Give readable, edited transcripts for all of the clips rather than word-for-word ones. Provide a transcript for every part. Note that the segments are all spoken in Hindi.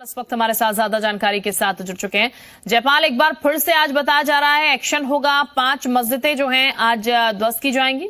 इस वक्त हमारे साथ ज्यादा जानकारी के साथ जुड़ चुके हैं जयपाल। एक बार फिर से आज बताया जा रहा है एक्शन होगा, 5 मस्जिदें जो हैं आज ध्वस्त की जाएंगी।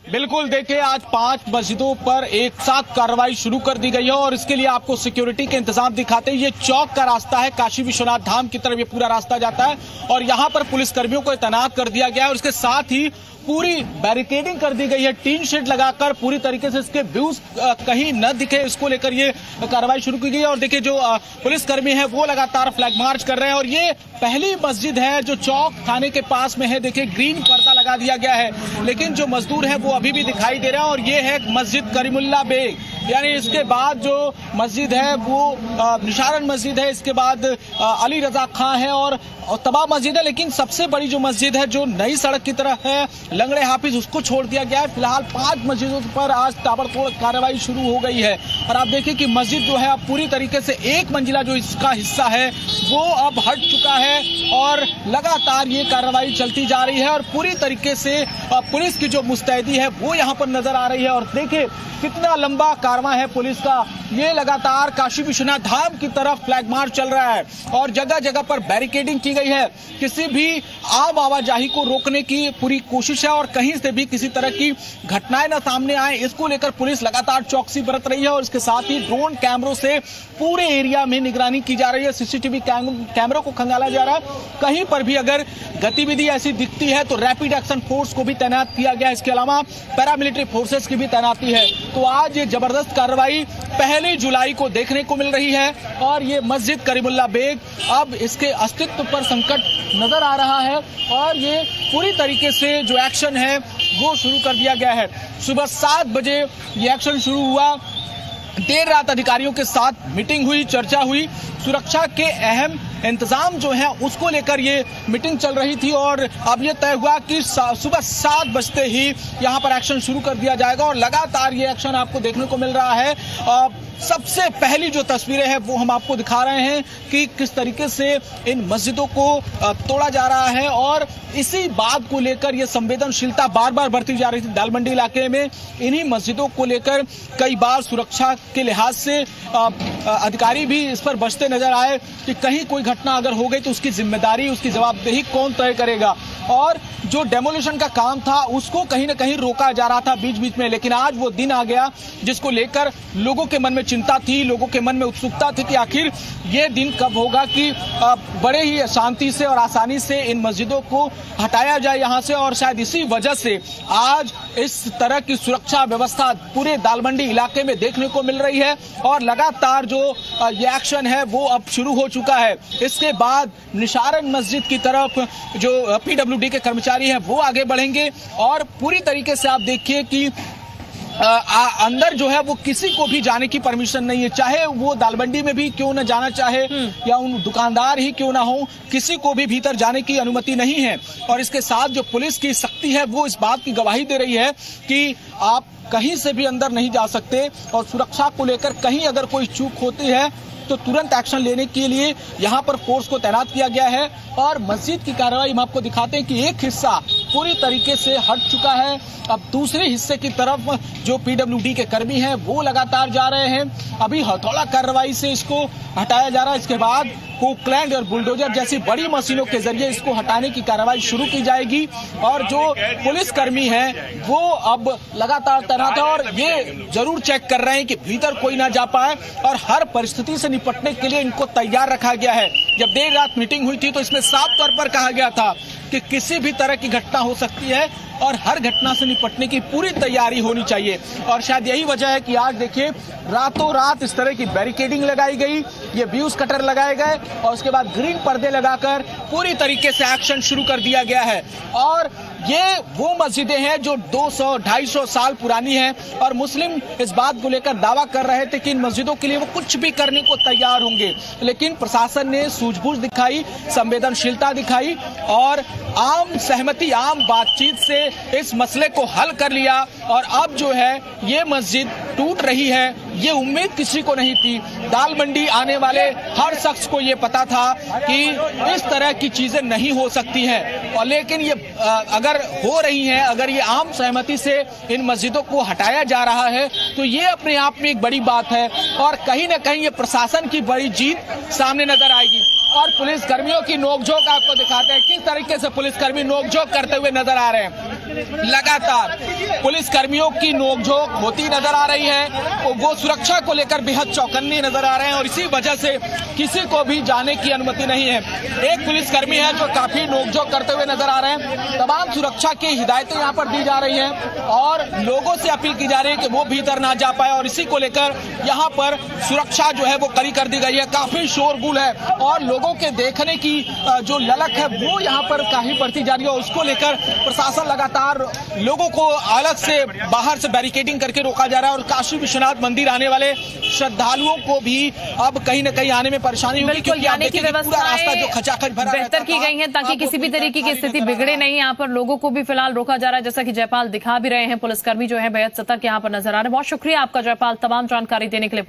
बिल्कुल, देखिए आज 5 मस्जिदों पर एक साथ कार्रवाई शुरू कर दी गई है और इसके लिए आपको सिक्योरिटी के इंतजाम दिखाते हैं। ये चौक का रास्ता है, काशी विश्वनाथ धाम की तरफ ये पूरा रास्ता जाता है और यहाँ पर पुलिस कर्मियों को तैनात कर दिया गया है और इसके साथ ही पूरी बैरिकेडिंग कर दी गई है, टीन शेड लगाकर पूरी तरीके से इसके व्यूज कहीं न दिखे, इसको लेकर ये कार्रवाई शुरू की गई है। और देखिए जो पुलिसकर्मी है वो लगातार फ्लैग मार्च कर रहे हैं और ये पहली मस्जिद है जो चौक थाने के पास में है। देखिए ग्रीन पर्दा लगा दिया गया है, लेकिन जो मजदूर है वो अभी भी दिखाई दे रहा है और ये है मस्जिद करीमुल्ला बेग। यानी इसके बाद जो मस्जिद है वो निशारन मस्जिद है, इसके बाद अली रजा खां है और तबाह मस्जिद है। लेकिन सबसे बड़ी जो मस्जिद है जो नई सड़क की तरफ है लंगड़े हाफिज, उसको छोड़ दिया गया है। फिलहाल 5 मस्जिदों पर आज ताबड़तोड़ कार्रवाई शुरू हो गई है और आप देखिए कि मस्जिद जो है अब पूरी तरीके से एक मंजिला जो इसका हिस्सा है वो अब हट चुका है और लगातार ये कार्रवाई चलती जा रही है और पूरी तरीके से पुलिस की जो मुस्तैदी है वो यहाँ पर नजर आ रही है। और देखिए कितना लंबा कारवां है पुलिस का, ये लगातार काशी विश्वनाथ धाम की तरफ फ्लैग मार्च चल रहा है और जगह जगह पर बैरिकेडिंग की गई है। किसी भी आम आवाजाही को रोकने की पूरी कोशिश है और कहीं से भी किसी तरह की घटनाएं न सामने आए, इसको लेकर पुलिस लगातार चौकसी बरत रही है और इसके साथ ही ड्रोन कैमरों से पूरे एरिया में निगरानी की जा रही है। सीसीटीवी कैमरों को खंगाला जा रहा है, कहीं पर भी अगर गतिविधि ऐसी दिखती है तो रैपिड एक्शन फोर्स को भी तैनात किया गया है। इसके अलावा पैरामिलिट्री फोर्सेस की भी तैनाती है। तो आज ये जबरदस्त कार्रवाई 1 जुलाई को देखने को मिल रही है और ये मस्जिद करीमुल्ला बेग अब इसके अस्तित्व पर संकट नजर आ रहा है और ये पूरी तरीके से जो एक्शन है वो शुरू कर दिया गया है। सुबह 7 बजे ये एक्शन शुरू हुआ, देर रात अधिकारियों के साथ मीटिंग हुई, चर्चा हुई, सुरक्षा के अहम इंतजाम जो है उसको लेकर ये मीटिंग चल रही थी और अब ये तय हुआ कि सुबह 7 बजते ही यहाँ पर एक्शन शुरू कर दिया जाएगा और लगातार ये एक्शन आपको देखने को मिल रहा है। सबसे पहली जो तस्वीरें हैं वो हम आपको दिखा रहे हैं कि किस तरीके से इन मस्जिदों को तोड़ा जा रहा है और इसी बात को लेकर ये संवेदनशीलता बार बार बढ़ती जा रही थी। दालमंडी इलाके में इन्हीं मस्जिदों को लेकर कई बार सुरक्षा के लिहाज से अधिकारी भी इस पर बचते नजर आए कि कहीं कोई घटना अगर हो गई तो उसकी जिम्मेदारी, उसकी जवाबदेही कौन तय करेगा। और जो डेमोलिशन का काम था उसको कहीं ना कहीं रोका जा रहा था बीच बीच में, लेकिन आज वो दिन आ गया जिसको लेकर लोगों के मन में चिंता थी, लोगों के मन में उत्सुकता थी कि आखिर ये दिन कब होगा कि बड़े ही शांति से और आसानी से इन मस्जिदों को हटाया जाए यहाँ से। और शायद इसी वजह से आज इस तरह की सुरक्षा व्यवस्था पूरे दालमंडी इलाके में देखने को मिल रही है और लगातार जो ये एक्शन है वो अब शुरू हो चुका है। इसके बाद निशारन मस्जिद की तरफ जो पीडब्ल्यूडी के कर्मचारी हैं वो आगे बढ़ेंगे और पूरी तरीके से आप देखिए कि अंदर जो है वो किसी को भी जाने की परमिशन नहीं है, चाहे वो दालमंडी में भी क्यों न जाना चाहे या उन दुकानदार ही क्यों ना हो, किसी को भी भीतर जाने की अनुमति नहीं है। और इसके साथ जो पुलिस की सख्ती है वो इस बात की गवाही दे रही है कि आप कहीं से भी अंदर नहीं जा सकते और सुरक्षा को लेकर कहीं अगर कोई चूक होती है तो तुरंत एक्शन लेने के लिए यहाँ पर फोर्स को तैनात किया गया है। और मस्जिद की कार्रवाई हम आपको दिखाते हैं कि एक हिस्सा पूरी तरीके से हट चुका है, अब दूसरे हिस्से की तरफ जो पीडब्ल्यूडी के कर्मी हैं वो लगातार जा रहे हैं। अभी हथौड़ा कार्रवाई से इसको हटाया जा रहा है, इसके बाद कोकलैंड और बुलडोजर जैसी बड़ी मशीनों के जरिए इसको हटाने की कार्रवाई शुरू की जाएगी। और जो पुलिस कर्मी हैं वो अब लगातार तैनात है और ये जरूर चेक कर रहे हैं कि भीतर कोई ना जा पाए और हर परिस्थिति से निपटने के लिए इनको तैयार रखा गया है। जब देर रात मीटिंग हुई थी तो इसमें साफ तौर पर कहा गया था कि किसी भी तरह की घटना हो सकती है और हर घटना से निपटने की पूरी तैयारी होनी चाहिए। और शायद यही वजह है कि आज देखिए रातों रात इस तरह की बैरिकेडिंग लगाई गई, ये व्यूज कटर लगाए गए और उसके बाद ग्रीन पर्दे लगाकर पूरी तरीके से एक्शन शुरू कर दिया गया है। और ये वो मस्जिदें हैं जो 200-250 साल पुरानी हैं और मुस्लिम इस बात को लेकर दावा कर रहे थे कि इन मस्जिदों के लिए वो कुछ भी करने को तैयार होंगे, लेकिन प्रशासन ने सूझबूझ दिखाई, संवेदनशीलता दिखाई और आम सहमति, आम बातचीत से इस मसले को हल कर लिया। और अब जो है ये मस्जिद टूट रही है ये उम्मीद किसी को नहीं थी। दाल मंडी आने वाले हर शख्स को ये पता था कि इस तरह की चीजें नहीं हो सकती हैं, और लेकिन ये अगर हो रही हैं, अगर ये आम सहमति से इन मस्जिदों को हटाया जा रहा है तो ये अपने आप में एक बड़ी बात है, और कहीं ना कहीं ये प्रशासन की बड़ी जीत सामने नजर आएगी। और पुलिस कर्मियों की नोकझोंक आपको दिखाते हैं किस तरीके से पुलिसकर्मी नोकझोंक करते हुए नजर आ रहे हैं। लगातार पुलिस कर्मियों की नोकझोंक होती नजर आ रही है, वो सुरक्षा को लेकर बेहद चौकन्ने नजर आ रहे हैं, और इसी वजह से किसी को भी जाने की अनुमति नहीं है। एक पुलिसकर्मी है जो काफी नोकझोंक करते हुए नजर आ रहे हैं। तमाम सुरक्षा की हिदायतें यहाँ पर दी जा रही हैं और लोगों से अपील की जा रही है कि वो भीतर ना जा पाए, और इसी को लेकर यहाँ पर सुरक्षा जो है वो कड़ी कर दी गई है। काफी शोरगुल है और लोगों के देखने की जो ललक है वो यहाँ पर काफी बढ़ती जा रही है, उसको लेकर प्रशासन लगातार लोगों को अलग से बाहर से बैरिकेडिंग करके रोका जा रहा है, और काशी विश्वनाथ मंदिर आने वाले श्रद्धालुओं को भी अब कहीं न कहीं आने में परेशानी होगी, क्योंकि आप देखिए पूरा रास्ता जो खचाखच भरा बेहतर की गई है ताकि किसी भी तरीके की स्थिति बिगड़े नहीं। यहाँ पर लोगों को भी फिलहाल रोका जा रहा है, जैसा कि जयपाल दिखा भी रहे हैं। पुलिसकर्मी जो है बेहद सतर्क यहाँ पर नजर आ रहे हैं। बहुत शुक्रिया आपका जयपाल, तमाम जानकारी देने के लिए।